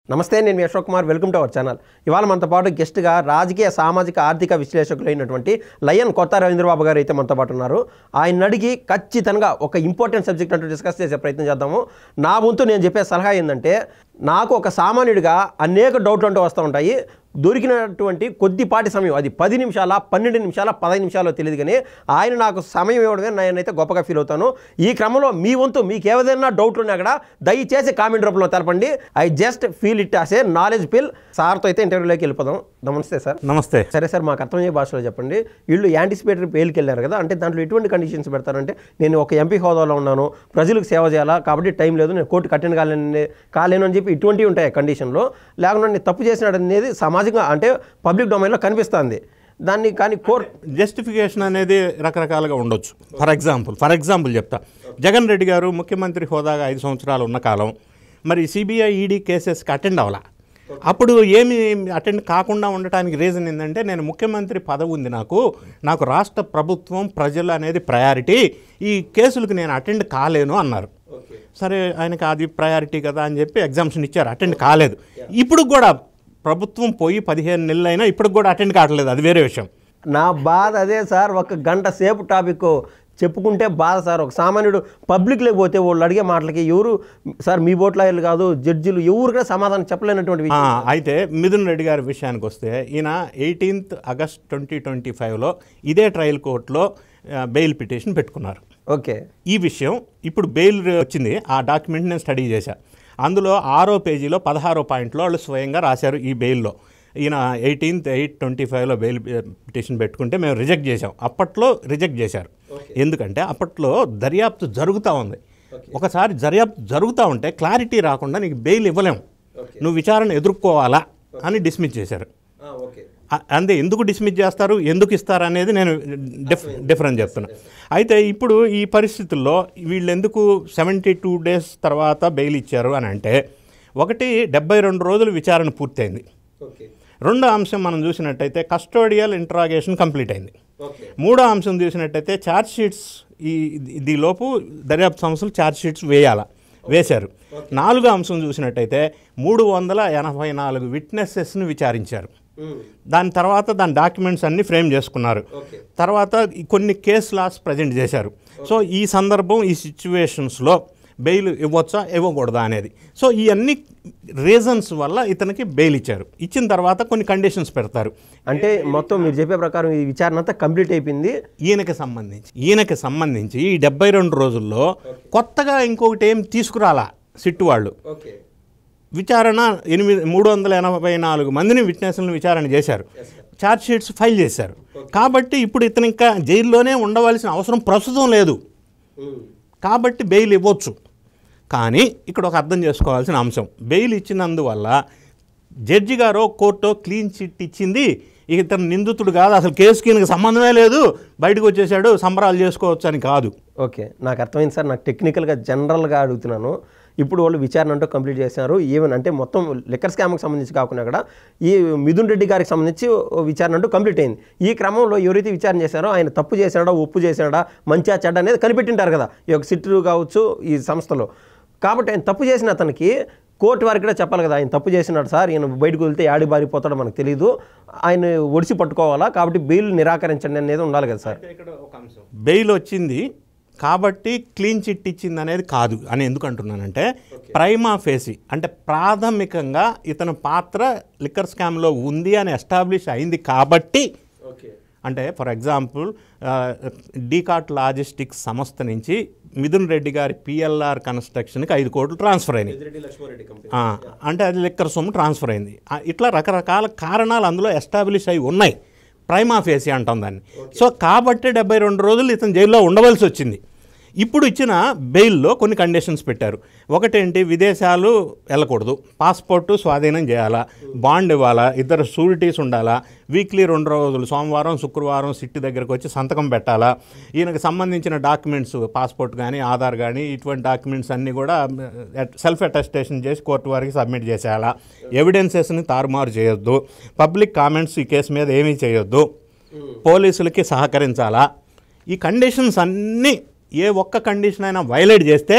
నమస్తే, నేను Ashok Kumar. Welcome to our channel. ఇవాళ మనతో పాటు గెస్ట్గా రాజకీయ, సామాజిక, ఆర్థిక విశ్లేషకులైనటువంటి లయన్ కొత్త రవీంద్రబాబు గారు అయితే మనతో పాటు ఉన్నారు. ఆయన అడిగి ఖచ్చితంగా ఒక ఇంపార్టెంట్ సబ్జెక్ట్ అంటూ డిస్కస్ చేసే ప్రయత్నం చేద్దాము. నా వంతు నేను చెప్పే సలహా ఏంటంటే, నాకు ఒక సామాన్యుడిగా అనేక డౌట్లు అంటూ వస్తూ ఉంటాయి. దొరికినటువంటి కొద్దిపాటి సమయం, అది 10 నిమిషాల, 12 నిమిషాల, 15 నిమిషాలు తెలియదు, కానీ ఆయన నాకు సమయం ఇవ్వడమే నేనైతే గొప్పగా ఫీల్ అవుతాను. ఈ క్రమంలో మీ వంతు మీకు ఏదైనా డౌట్లు ఉన్నా కూడా దయచేసి కామెంట్ రూపంలో తెలపండి. I just feel it as a knowledge pill. సార్తో అయితే ఇంటర్వ్యూలోకి వెళ్ళిపోదాం. నమస్తే సార్. నమస్తే. సరే సార్, మాకు అర్థమయ్యే భాషలో చెప్పండి. వీళ్ళు యాంటిసిపేటరీ బెయిల్కి వెళ్ళారు కదా, అంటే దాంట్లో ఎటువంటి కండిషన్స్ పెడతారంటే, నేను ఒక ఎంపీ హోదాలో ఉన్నాను, ప్రజలకు సేవ చేయాలా, కాబట్టి టైం లేదు, నేను కోర్టు కట్టిన కాలేను అని చెప్పి ఇటువంటివి ఉంటాయి కండిషన్లో. లేకుండా నేను తప్పు చేసినాడు అనేది సమాజంగా అంటే పబ్లిక్ డొమైన్లో కనిపిస్తుంది. దాన్ని కానీ కోర్టు జస్టిఫికేషన్ అనేది రకరకాలుగా ఉండొచ్చు. ఫర్ ఎగ్జాంపుల్ చెప్తా. జగన్ రెడ్డి గారు ముఖ్యమంత్రి హోదాగా 5 సంవత్సరాలు ఉన్న కాలం, మరి సిబిఐ ఈడీ కేసెస్కి అటెండ్ అవ్వాల. అప్పుడు ఏమి అటెండ్ కాకుండా ఉండటానికి రీజన్ ఏంటంటే, నేను ముఖ్యమంత్రి పదవి ఉంది, నాకు రాష్ట్ర ప్రభుత్వం ప్రజలు అనేది ప్రయారిటీ, ఈ కేసులకు నేను అటెండ్ కాలేను అన్నారు. సరే, ఆయనకి అది ప్రయారిటీ కదా అని చెప్పి ఎగ్జామ్షన్ ఇచ్చారు, అటెండ్ కాలేదు. ఇప్పుడు కూడా ప్రభుత్వం పోయి 15 నెలలు అయినా ఇప్పుడు కూడా అటెండ్ కావట్లేదు, అది వేరే విషయం. నా బాధ అదే సార్. ఒక గంట సేపు టాపిక్ చెప్పుకుంటే బాధ సార్. ఒక సామాన్యుడు పబ్లిక్లోకి పోతే వాళ్ళు అడిగే మాటలకి ఎవరు సార్, మీ బోట్లాయర్లు కాదు, జడ్జిలు ఎవరు కూడా సమాధానం చెప్పలేనటువంటి. అయితే మిథున్ రెడ్డి గారి విషయానికి వస్తే, ఈయన 18 ఆగస్ట్ 2025లో ఇదే ట్రయల్ కోర్టులో బెయిల్ పిటిషన్ పెట్టుకున్నారు. ఓకే, ఈ విషయం ఇప్పుడు బెయిల్ వచ్చింది. ఆ డాక్యుమెంట్ నేను స్టడీ చేశాను. అందులో 6వ పేజీలో 16వ పాయింట్లో వాళ్ళు స్వయంగా రాశారు ఈ బెయిల్లో. ఈయన 18/8/25లో బెయిల్ పిటిషన్ పెట్టుకుంటే మేము రిజెక్ట్ చేసాం. అప్పట్లో రిజెక్ట్ చేశారు. ఎందుకంటే అప్పట్లో దర్యాప్తు జరుగుతూ ఉంది. ఒకసారి దర్యాప్తు జరుగుతూ ఉంటే క్లారిటీ రాకుండా నీకు బెయిల్ ఇవ్వలేము, నువ్వు విచారణ ఎదుర్కోవాలా అని డిస్మిస్ చేశారు. అంతే. ఎందుకు డిస్మిస్ చేస్తారు, ఎందుకు ఇస్తారు అనేది నేను డిఫరెంట్ చెప్తున్నా. అయితే ఇప్పుడు ఈ పరిస్థితుల్లో వీళ్ళు ఎందుకు 72 డేస్ తర్వాత బెయిల్ ఇచ్చారు అని అంటే, ఒకటి 72 రోజులు విచారణ పూర్తయింది. రెండో అంశం మనం చూసినట్టయితే కస్టోడియల్ ఇంట్రాగేషన్ కంప్లీట్ అయింది. మూడో అంశం చూసినట్టయితే ఛార్జ్ షీట్స్, దీలోపు దర్యాప్తు సంస్థలు ఛార్జ్ షీట్స్ వేశారు. నాలుగో అంశం చూసినట్టయితే 384 విట్నెసెస్ని విచారించారు. దాని తర్వాత దాని డాక్యుమెంట్స్ అన్ని ఫ్రేమ్ చేసుకున్నారు. తర్వాత కొన్ని కేస్ లాస్ ప్రజెంట్ చేశారు. సో ఈ సందర్భం, ఈ సిచ్యువేషన్స్లో బెయిల్ ఇవ్వచ్చా ఇవ్వకూడదా అనేది. సో ఈ అన్ని రీజన్స్ వల్ల ఇతనికి బెయిల్ ఇచ్చారు. ఇచ్చిన తర్వాత కొన్ని కండిషన్స్ పెడతారు. అంటే మొత్తం మీరు చెప్పే ప్రకారం ఈ విచారణ అంతా కంప్లీట్ అయిపోయింది. ఈయనకి సంబంధించి ఈ 72 రోజుల్లో కొత్తగా ఇంకొకటి ఏం తీసుకురాలా సిట్టు వాళ్ళు. విచారణ 384 మందిని విట్నెస్లను విచారణ చేశారు, ఛార్జ్ షీట్స్ ఫైల్ చేశారు. కాబట్టి ఇప్పుడు ఇతను ఇంకా జైల్లోనే ఉండవలసిన అవసరం ప్రస్తుతం లేదు, కాబట్టి బెయిల్ ఇవ్వచ్చు. కానీ ఇక్కడ ఒక అర్థం చేసుకోవాల్సిన అంశం, బెయిల్ ఇచ్చినందువల్ల జడ్జి గారో కోర్టు క్లీన్ చిట్ ఇచ్చింది, ఇతను నిందితుడు కాదు, అసలు కేసుకి ఈయనకి సంబంధమే లేదు, బయటకు వచ్చేసాడు, సంబరాలు చేసుకోవచ్చు అని కాదు. ఓకే, నాకు అర్థమైంది సార్. నాకు టెక్నికల్గా జనరల్గా అడుగుతున్నాను. ఇప్పుడు వాళ్ళు విచారణ అంటూ కంప్లీట్ చేశారు. ఈవెన్ అంటే మొత్తం లిక్కర్ స్కామ్కి సంబంధించి కాకుండా కూడా ఈ మిథున్ రెడ్డి గారికి సంబంధించి విచారణ అంటూ కంప్లీట్ అయింది. ఈ క్రమంలో ఎవరైతే విచారణ చేశారో ఆయన తప్పు చేశాడా, ఒప్పు చేశాడా, మంచిగా చెడ్డ అనేది కనిపెట్టింటారు కదా ఈ యొక్క సిట్లు కావచ్చు ఈ సంస్థలో. కాబట్టి ఆయన తప్పు చేసిన అతనికి కోర్టు వారికి కూడా చెప్పాలి కదా, ఆయన తప్పు చేసినాడు సార్, ఈయన బయటకు వెళ్తే యాడి బారిపోతాడో మనకు తెలియదు, ఆయన ఒడిసి పట్టుకోవాలా, కాబట్టి బెయిల్ నిరాకరించండి అనేది ఉండాలి కదా సార్. బెయిల్ వచ్చింది కాబట్టి క్లీన్ చిట్ ఇచ్చింది అనేది కాదు అని ఎందుకు అంటున్నానంటే, ప్రైమా ఫేసి అంటే ప్రాథమికంగా ఇతని పాత్ర లిక్కర్ స్కామ్లో ఉంది అని ఎస్టాబ్లిష్ అయింది కాబట్టి. అంటే ఫర్ ఎగ్జాంపుల్ డీకాట్ లాజిస్టిక్స్ సంస్థ నుంచి మిథున్ రెడ్డి గారి పిఎల్ఆర్ కన్స్ట్రక్షన్కి 5 కోట్లు ట్రాన్స్ఫర్ అయినాయి. అంటే అది లిక్కర్ సొమ్ము ట్రాన్స్ఫర్ అయింది. ఇట్లా రకరకాల కారణాలు అందులో ఎస్టాబ్లిష్ అయి ఉన్నాయి. ప్రైమా ఫేసి అంటాం దాన్ని. సో కాబట్టి 72 రోజులు ఇతను జైల్లో ఉండవలసి వచ్చింది. ఇప్పుడు ఇచ్చిన బెయిల్లో కొన్ని కండిషన్స్ పెట్టారు. ఒకటేంటి, విదేశాలు వెళ్ళకూడదు, పాస్పోర్టు స్వాధీనం చేయాలా, బాండ్ ఇవ్వాలా, 2 షూరిటీస్ ఉండాలా, వీక్లీ 2 రోజులు సోమవారం శుక్రవారం సిట్టి దగ్గరకు వచ్చి సంతకం పెట్టాలా, ఈయనకు సంబంధించిన డాక్యుమెంట్స్ పాస్పోర్ట్ కానీ ఆధార్ కానీ ఇటువంటి డాక్యుమెంట్స్ అన్నీ కూడా సెల్ఫ్ అటెస్టేషన్ చేసి కోర్టు వారికి సబ్మిట్ చేసేయాలా, ఎవిడెన్సెస్ని తారుమారు చేయొద్దు, పబ్లిక్ కామెంట్స్ ఈ కేసు మీద ఏమీ చేయొద్దు, పోలీసులకి సహకరించాలా. ఈ కండిషన్స్ అన్నీ ఏ ఒక్క కండిషన్ అయినా వైలేట్ చేస్తే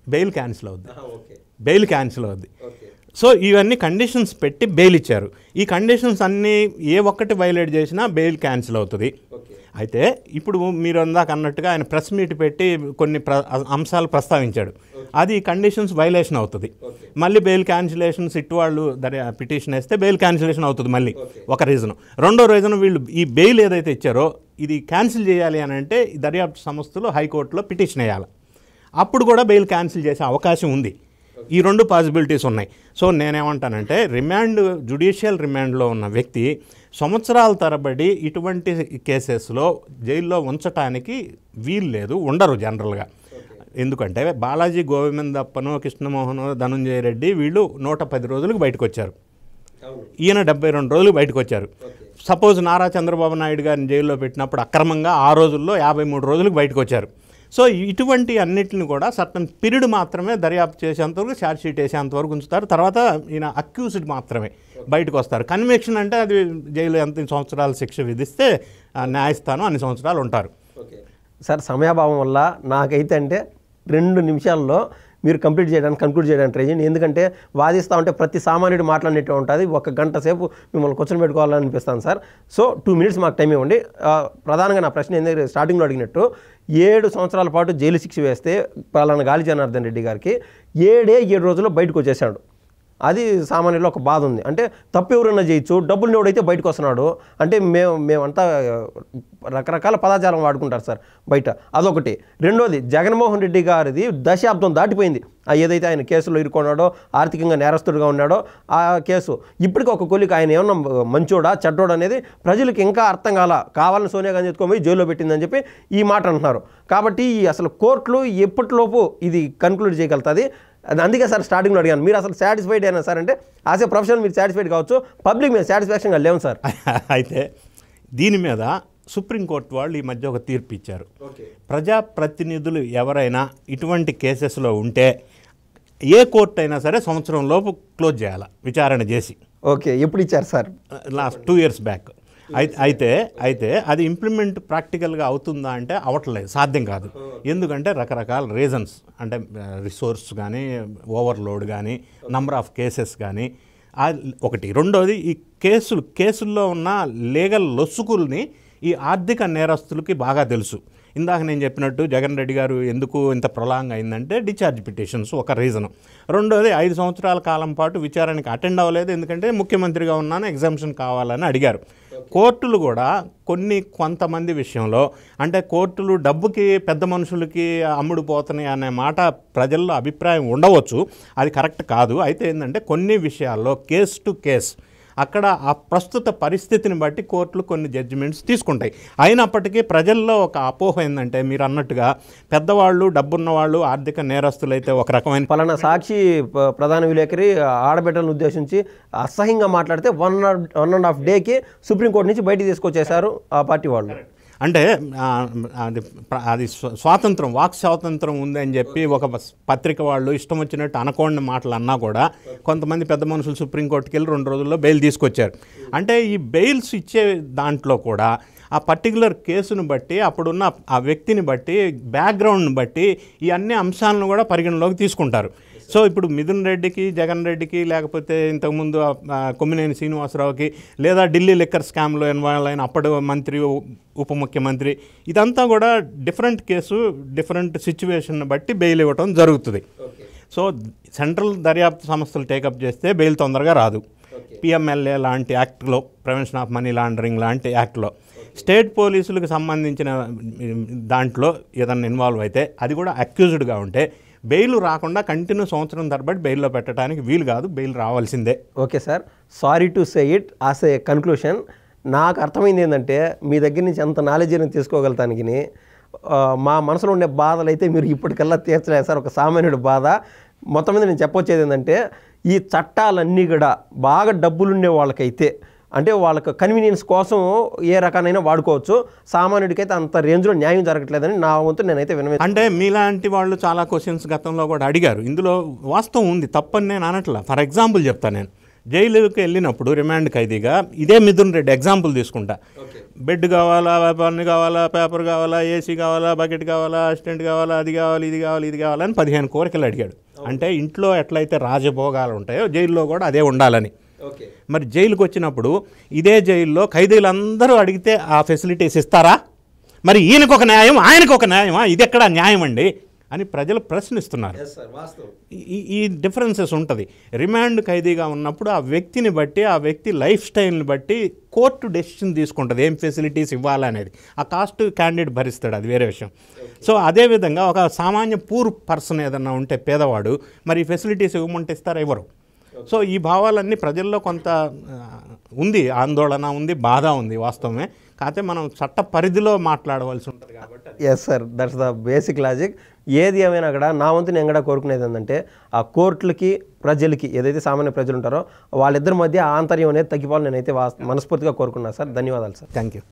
బెయిల్ క్యాన్సిల్ అవుద్ది. సో ఇవన్నీ కండిషన్స్ పెట్టి బెయిల్ ఇచ్చారు. ఈ కండిషన్స్ అన్నీ ఏ ఒక్కటి వైలేట్ చేసినా బెయిల్ క్యాన్సిల్ అవుతుంది. అయితే ఇప్పుడు మీరు అందాక అన్నట్టుగా ఆయన ప్రెస్ మీట్ పెట్టి కొన్ని అంశాలు ప్రస్తావించాడు, అది కండిషన్స్ వైలేషన్ అవుతుంది. మళ్ళీ బెయిల్ క్యాన్సిలేషన్ సిట్ వాళ్ళు పిటిషన్ వేస్తే బెయిల్ క్యాన్సిలేషన్ అవుతుంది మళ్ళీ, ఒక రీజన్. రెండో రీజన్, వీళ్ళు ఈ బెయిల్ ఏదైతే ఇచ్చారో ఇది క్యాన్సిల్ చేయాలి అని అంటే దర్యాప్తు సంస్థలు హైకోర్టులో పిటిషన్ వేయాలి, అప్పుడు కూడా బెయిల్ క్యాన్సిల్ చేసే అవకాశం ఉంది. ఈ రెండు పాసిబిలిటీస్ ఉన్నాయి. సో నేనేమంటానంటే జ్యుడిషియల్ రిమాండ్లో ఉన్న వ్యక్తి సంవత్సరాల తరబడి ఇటువంటి కేసెస్లో జైల్లో ఉంచటానికి వీలు లేదు, ఉండరు జనరల్గా. ఎందుకంటే బాలాజీ గోవిందప్పను, కృష్ణమోహన్, ధనంజయ రెడ్డి వీళ్ళు 110 రోజులకు బయటకు వచ్చారు, ఈయన 72 రోజులకు బయటకు వచ్చారు. సపోజ్ నారా చంద్రబాబు నాయుడు గారిని జైల్లో పెట్టినప్పుడు అక్రమంగా ఆ రోజుల్లో 53 రోజులకు బయటకు వచ్చారు. సో ఇటువంటి అన్నిటిని కూడా సర్టన్ పీరియడ్ మాత్రమే దర్యాప్తు చేసేంతవరకు, ఛార్జ్ షీట్ వేసేంతవరకు ఉంచుతారు. తర్వాత ఈయన అక్యూజ్డ్ మాత్రమే బయటకు వస్తారు. కన్విక్షన్ అంటే అది జైలు ఎంత సంవత్సరాల శిక్ష విధిస్తే న్యాయస్థానం అన్ని సంవత్సరాలు ఉంటారు. సార్ సమయాభావం వల్ల నాకైతే అంటే 2 నిమిషాల్లో మీరు కంక్లూడ్ చేయడానికి ట్రై చేయండి. ఎందుకంటే వాదిస్తూ ఉంటే ప్రతి సామాన్యుడు మాట్లాడినట్టు ఉంటుంది, 1 గంట సేపు మిమ్మల్ని కూర్చొని పెట్టుకోవాలని అనిపిస్తాను సార్. సో 2 మినిట్స్ మాకు టైం ఇవ్వండి. ప్రధానంగా నా ప్రశ్న ఏంటంటే స్టార్టింగ్లో అడిగినట్టు 7 సంవత్సరాల పాటు జైలు శిక్ష వేస్తే పలానా గాలి జనార్దన్ రెడ్డి గారికి 7 రోజుల్లో బయటకు వచ్చేసాడు. అది సామాన్యుల్లో ఒక బాధ ఉంది. అంటే తప్పు ఎవరైనా చేయొచ్చు, డబ్బులు ఎవడైతే బయటకు వస్తున్నాడు అంటే మేమంతా రకరకాల పదాజాలం వాడుకుంటారు సార్ బయట, అదొకటి. రెండోది, జగన్మోహన్ రెడ్డి గారిది దశాబ్దం దాటిపోయింది. ఏదైతే ఆయన కేసులో ఇరుక్కున్నాడో, ఆర్థికంగా నేరస్తుడిగా ఉన్నాడో ఆ కేసు ఇప్పటికీ ఒక కొలికి ఆయన ఏమన్నా మంచోడా చెడ్డోడా అనేది ప్రజలకు ఇంకా అర్థం కావాలని సోనియా గాంధీ ఎత్తుకొని జైల్లో పెట్టిందని చెప్పి ఈ మాట అంటున్నారు. కాబట్టి అసలు కోర్టులు ఎప్పటిలోపు ఇది కన్క్లూడ్ చేయగలుగుతుంది. అందుకే సార్ స్టార్టింగ్లో అడిగాను, మీరు అసలు సాటిస్ఫైడ్ అయినా సార్ అంటే యాజ్ ఏ ప్రొఫెషనల్ మీరు సాటిస్ఫైడ్ కావచ్చు, పబ్లిక్ మీద సాటిస్ఫాక్షన్గా లేవు సార్. అయితే దీని మీద సుప్రీంకోర్టు వాళ్ళు ఈ మధ్య ఒక తీర్పు ఇచ్చారు. ప్రజాప్రతినిధులు ఎవరైనా ఇటువంటి కేసెస్లో ఉంటే ఏ కోర్టు అయినా సరే సంవత్సరం లోపు క్లోజ్ చేయాలి విచారణ చేసి. ఓకే, ఎప్పుడు ఇచ్చారు సార్? Last 2 years back. అయితే అది ఇంప్లిమెంట్ ప్రాక్టికల్గా అవుతుందా అంటే అవ్వట్లేదు, సాధ్యం కాదు. ఎందుకంటే రకరకాల రీజన్స్, అంటే రిసోర్స్ కానీ, ఓవర్లోడ్ కానీ, నంబర్ ఆఫ్ కేసెస్ కానీ ఒకటి. రెండోది, ఈ కేసుల్లో ఉన్న లీగల్ లొసుకుల్ని ఈ ఆర్థిక నేరస్తులకి బాగా తెలుసు. ఇందాక నేను చెప్పినట్టు జగన్ రెడ్డి గారు ఎందుకు ఇంత ప్రొలాంగ్ అయిందంటే డిశ్చార్జ్ పిటిషన్స్ ఒక రీజను. రెండోది, 5 సంవత్సరాల కాలం పాటు విచారణకి అటెండ్ అవ్వలేదు, ఎందుకంటే ముఖ్యమంత్రిగా ఉన్నాను, ఎగ్జామ్షన్ కావాలని అడిగారు. కోర్టులు కూడా కొంతమంది విషయంలో, అంటే కోర్టులు డబ్బుకి పెద్ద మనుషులకి అమ్ముడుపోతున్నాయి అనే మాట ప్రజల్లో అభిప్రాయం ఉండవచ్చు, అది కరెక్ట్ కాదు. అయితే ఏంటంటే కొన్ని విషయాల్లో కేస్ టు కేస్ అక్కడ ఆ ప్రస్తుత పరిస్థితిని బట్టి కోర్టులు కొన్ని జడ్జిమెంట్స్ తీసుకుంటాయి. అయినప్పటికీ ప్రజల్లో ఒక అపోహ ఏంటంటే మీరు అన్నట్టుగా పెద్దవాళ్ళు, డబ్బున్న వాళ్ళు, ఆర్థిక నేరస్తులు అయితే ఒక రకమైన పలానా సాక్షి ప్రధాన విలేకరి ఆడబిడ్డలను ఉద్దేశించి అసహ్యంగా మాట్లాడితే 1.5 డేకి సుప్రీంకోర్టు నుంచి బయటికి తీసుకొచ్చేశారు ఆ పార్టీ వాళ్ళు. అంటే అది స్వాతంత్రం, వాక్ స్వాతంత్రం ఉందని చెప్పి ఒక పత్రిక వాళ్ళు ఇష్టం వచ్చినట్టు అనకూడని మాటలు అన్నా కూడా కొంతమంది పెద్ద మనుషులు సుప్రీంకోర్టుకి వెళ్ళి 2 రోజుల్లో బెయిల్ తీసుకొచ్చారు. అంటే ఈ బెయిల్స్ ఇచ్చే దాంట్లో కూడా ఆ పర్టికులర్ కేసును బట్టి, అప్పుడున్న ఆ వ్యక్తిని బట్టి, బ్యాక్గ్రౌండ్ని బట్టి ఈ అన్ని అంశాలను కూడా పరిగణలోకి తీసుకుంటారు. సో ఇప్పుడు మిథున్ రెడ్డికి, జగన్ రెడ్డికి, లేకపోతే ఇంతకుముందు కొమ్మినేని శ్రీనివాసరావుకి, లేదా ఢిల్లీ లిక్కర్ స్కామ్లో ఇన్వాల్వ్ అయిన అప్పటి మంత్రి, ఉప ముఖ్యమంత్రి, ఇదంతా కూడా డిఫరెంట్ కేసు, డిఫరెంట్ సిచ్యువేషన్ బట్టి బెయిల్ ఇవ్వటం జరుగుతుంది. సో సెంట్రల్ దర్యాప్తు సంస్థలు టేకప్ చేస్తే బెయిల్ తొందరగా రాదు. పిఎంఎల్ఏ లాంటి యాక్ట్లో, ప్రివెన్షన్ ఆఫ్ మనీ లాండరింగ్ లాంటి యాక్ట్లో, స్టేట్ పోలీసులకు సంబంధించిన దాంట్లో ఏదన్నా ఇన్వాల్వ్ అయితే, అది కూడా అక్యూజ్డ్గా ఉంటే బెయిల్ రాకుండా కంటిన్యూ సంవత్సరం తరబడి బెయిల్లో పెట్టడానికి వీలు కాదు, బెయిల్ రావాల్సిందే. Okay sir, sorry to say it as a conclusion. నాకు అర్థమైంది ఏంటంటే మీ దగ్గర నుంచి అంత నాలెడ్జ్ని తీసుకోగలుగుతానికి మా మనసులో ఉండే బాధలు అయితే మీరు ఇప్పటికల్లా తీర్చలేదు సార్. ఒక సామాన్యుడి బాధ మొత్తం మీద నేను చెప్పొచ్చేది ఏంటంటే ఈ చట్టాలన్నీ కూడా బాగా డబ్బులుండే వాళ్ళకైతే, అంటే వాళ్ళకు కన్వీనియన్స్ కోసం ఏ రకానైనా వాడుకోవచ్చు, సామాన్యుడికైతే అంత రేంజ్లో న్యాయం జరగట్లేదని నా వంతు నేనైతే అంటే మీలాంటి వాళ్ళు చాలా క్వశ్చన్స్ గతంలో కూడా అడిగారు. ఇందులో వాస్తవం ఉంది, తప్పని నేను అనట్లా. ఫర్ ఎగ్జాంపుల్ చెప్తాను నేను, జైలుకి వెళ్ళినప్పుడు రిమాండ్ ఖైదీగా ఇదే మిథున్ రెడ్డి ఎగ్జాంపుల్ తీసుకుంటా. బెడ్ కావాలా, పన్ను కావాలా, పేపర్ కావాలా, ఏసీ కావాలా, బకెట్ కావాలా, అసిస్టెంట్ కావాలా, అది కావాలి, ఇది కావాలి, ఇది కావాలని 15 కోరికలు అడిగాడు. అంటే ఇంట్లో ఎట్లయితే రాజభోగాలు ఉంటాయో జైల్లో కూడా అదే ఉండాలని. మరి జైలుకి వచ్చినప్పుడు ఇదే జైల్లో ఖైదీలందరూ అడిగితే ఆ ఫెసిలిటీస్ ఇస్తారా? మరి ఈయనకు ఒక న్యాయం, ఆయనకు ఒక న్యాయమా? ఇది ఎక్కడ న్యాయం అండి అని ప్రజలు ప్రశ్నిస్తున్నారు. ఈ డిఫరెన్సెస్ ఉంటుంది. రిమాండ్ ఖైదీగా ఉన్నప్పుడు ఆ వ్యక్తిని బట్టి, ఆ వ్యక్తి లైఫ్ స్టైల్ని బట్టి కోర్టు డెసిషన్ తీసుకుంటుంది ఏం ఫెసిలిటీస్ ఇవ్వాలనేది. ఆ కాస్ట్ క్యాండిడేట్ భరిస్తాడు, అది వేరే విషయం. సో అదేవిధంగా ఒక సామాన్య పూర్ పర్సన్ ఏదన్నా ఉంటే పేదవాడు మరి ఫెసిలిటీస్ ఇవ్వమంటే ఇస్తారా? ఇవ్వరు. సో ఈ భావాలన్నీ ప్రజల్లో కొంత ఉంది, ఆందోళన ఉంది, బాధ ఉంది, వాస్తవమే. కాకపోతే మనం చట్ట పరిధిలో మాట్లాడవలసి ఉంటుంది కాబట్టి. Yes sir, that's the basic logic. ఏది ఏమైనా కూడా నా వంతు నేను కూడా కోరుకునేది ఏంటంటే ఆ కోర్టులకి ప్రజలకి ఏదైతే సామాన్య ప్రజలు ఉంటారో వాళ్ళిద్దరి మధ్య ఆంతర్యం అనేది తగ్గిపోవాలని నేనైతే మనస్ఫూర్తిగా కోరుకున్నాను సార్. ధన్యవాదాలు సార్. Thank you.